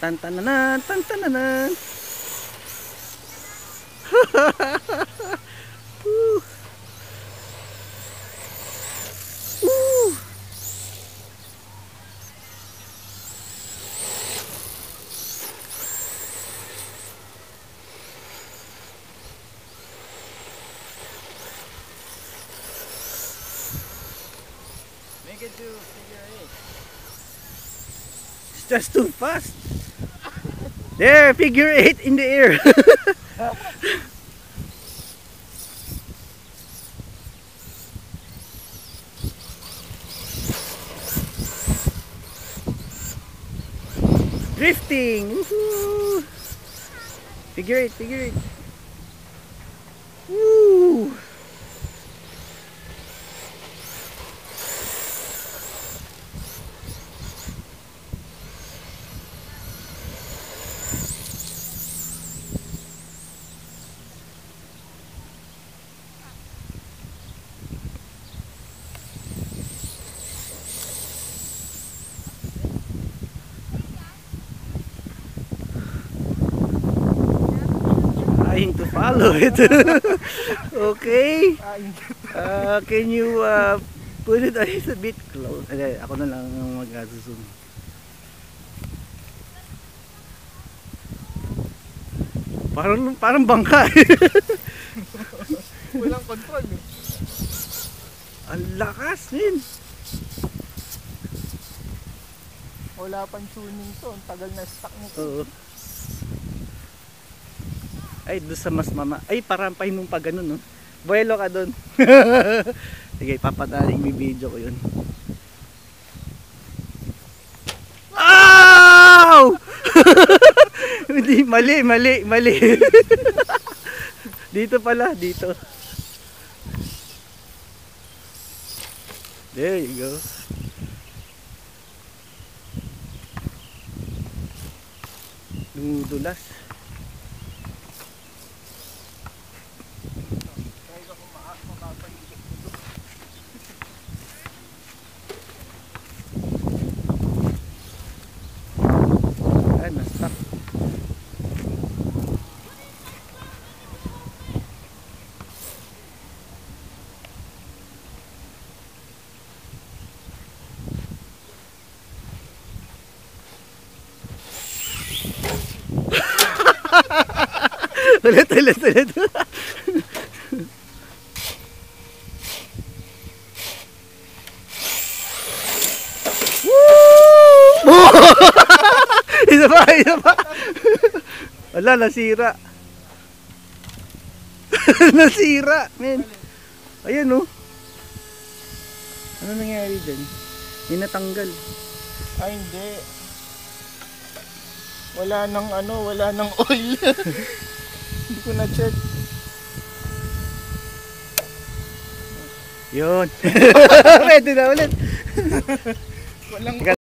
Tan tananan, tan tananan. Woo. Woo. Make it do figure 8. It's just too fast. There, figure 8 in the air. Drifting. Woohoo. Figure 8, figure 8. Woo. Trying to follow it. Okay. Can you put it a little bit close? Ako na lang mag-zoom. Parang bangka. Walang control eh. Ang lakas din. Wala pang tuning to. Ang tagal na stuck nito. Oo. Ay, doon sa mas mama. Ay, parampay mong pa ganun, no? Buelo ka doon. Sige, papataling may video ko yun. Ow! Hindi, mali. Dito pala, dito. There you go. Dumudulas. Ay, na-stuck. Ulit. Woo! Isa pa. Wala, nasira. Nasira, men. Ayan, oh. Ano nangyari dyan? May natanggal. Ay, hindi. Wala nang oil. Hindi ko na-check. Yun. Pwede na ulit. Walang